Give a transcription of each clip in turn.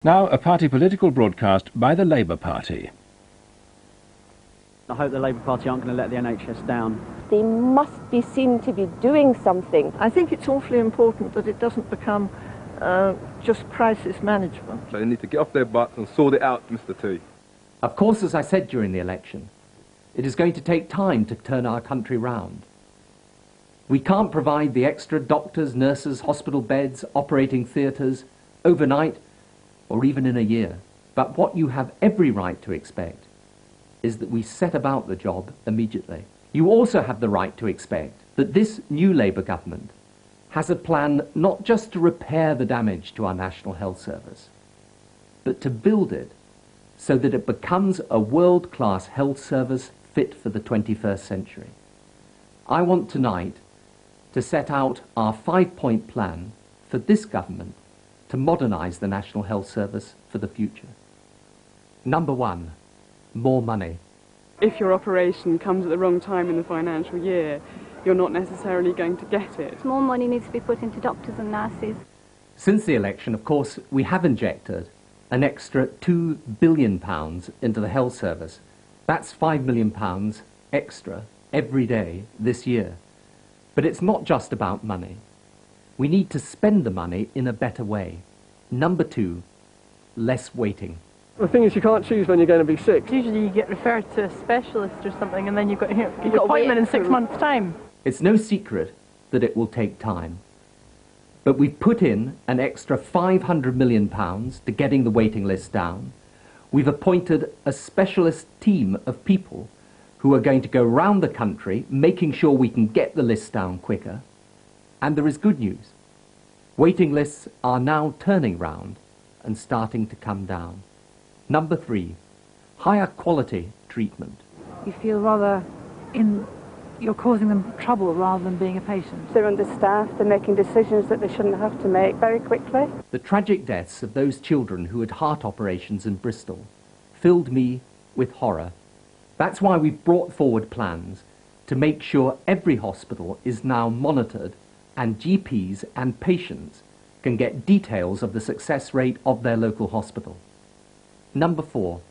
Now a party political broadcast by the Labour Party. I hope the Labour Party aren't going to let the NHS down. They must be seen to be doing something. I think it's awfully important that it doesn't become just crisis management. They need to get off their butts and sort it out, Mr. T. Of course, as I said during the election, it is going to take time to turn our country round. We can't provide the extra doctors, nurses, hospital beds, operating theatres overnight or even in a year. But what you have every right to expect is that we set about the job immediately. You also have the right to expect that this new Labour government has a plan not just to repair the damage to our National Health Service, but to build it so that it becomes a world-class health service fit for the 21st century. I want tonight to set out our 5-point plan for this government to modernise the National Health Service for the future. Number one, more money. If your operation comes at the wrong time in the financial year, you're not necessarily going to get it. More money needs to be put into doctors and nurses. Since the election, of course, we have injected an extra £2 billion into the health service. That's £5 million extra every day this year. But it's not just about money. We need to spend the money in a better way. Number two, less waiting. The thing is, you can't choose when you're going to be sick. Usually you get referred to a specialist or something and then you've got your appointment in 6 months' time. It's no secret that it will take time. But we've put in an extra £500 million to getting the waiting list down. We've appointed a specialist team of people who are going to go round the country making sure we can get the list down quicker. And there is good news. Waiting lists are now turning round and starting to come down. Number three, higher quality treatment. You feel rather you're causing them trouble rather than being a patient. They're understaffed, they're making decisions that they shouldn't have to make very quickly. The tragic deaths of those children who had heart operations in Bristol filled me with horror. That's why we've brought forward plans to make sure every hospital is now monitored and GPs and patients can get details of the success rate of their local hospital. Number four,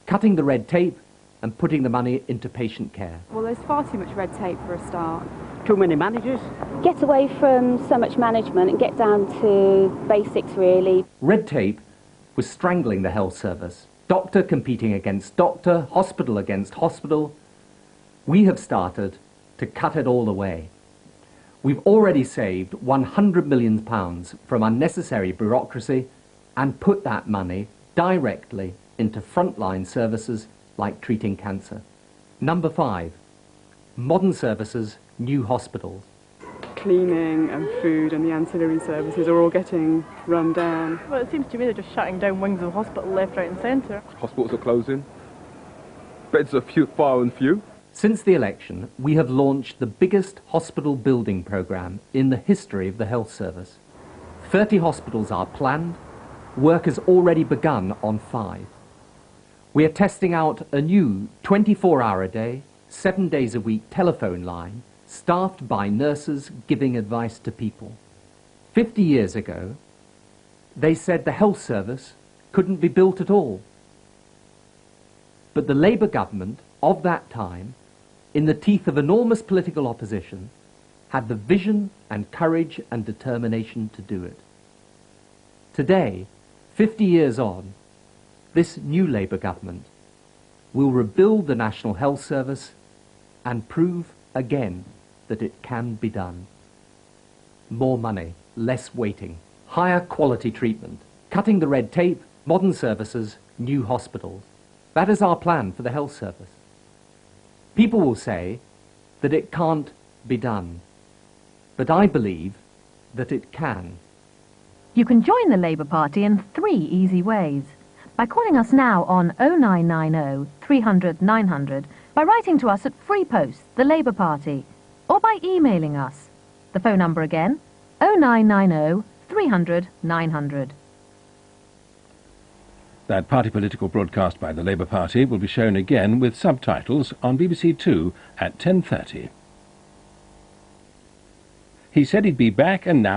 cutting the red tape and putting the money into patient care. Well, there's far too much red tape for a start. Too many managers. Get away from so much management and get down to basics, really. Red tape was strangling the health service. Doctor competing against doctor, hospital against hospital. We have started to cut it all away. We've already saved £100 million from unnecessary bureaucracy and put that money directly into frontline services like treating cancer. Number five, modern services, new hospitals. Cleaning and food and the ancillary services are all getting run down. Well, it seems to me they're just shutting down wings of hospital left, right and centre. Hospitals are closing. Beds are far and few. Since the election, we have launched the biggest hospital building programme in the history of the health service. 30 hospitals are planned. Work has already begun on 5. We are testing out a new 24-hour-a-day, 7 days a week telephone line staffed by nurses giving advice to people. 50 years ago, they said the health service couldn't be built at all. But the Labour government of that time, in the teeth of enormous political opposition, had the vision and courage and determination to do it. Today, 50 years on, this new Labour government will rebuild the National Health Service and prove again that it can be done. More money, less waiting, higher quality treatment, cutting the red tape, modern services, new hospitals. That is our plan for the health service. People will say that it can't be done, but I believe that it can. You can join the Labour Party in 3 easy ways. By calling us now on 0990 300 900, by writing to us at Free Post, the Labour Party, or by emailing us. The phone number again, 0990 300 900. That party political broadcast by the Labour Party will be shown again with subtitles on BBC Two at 10:30. He said he'd be back and now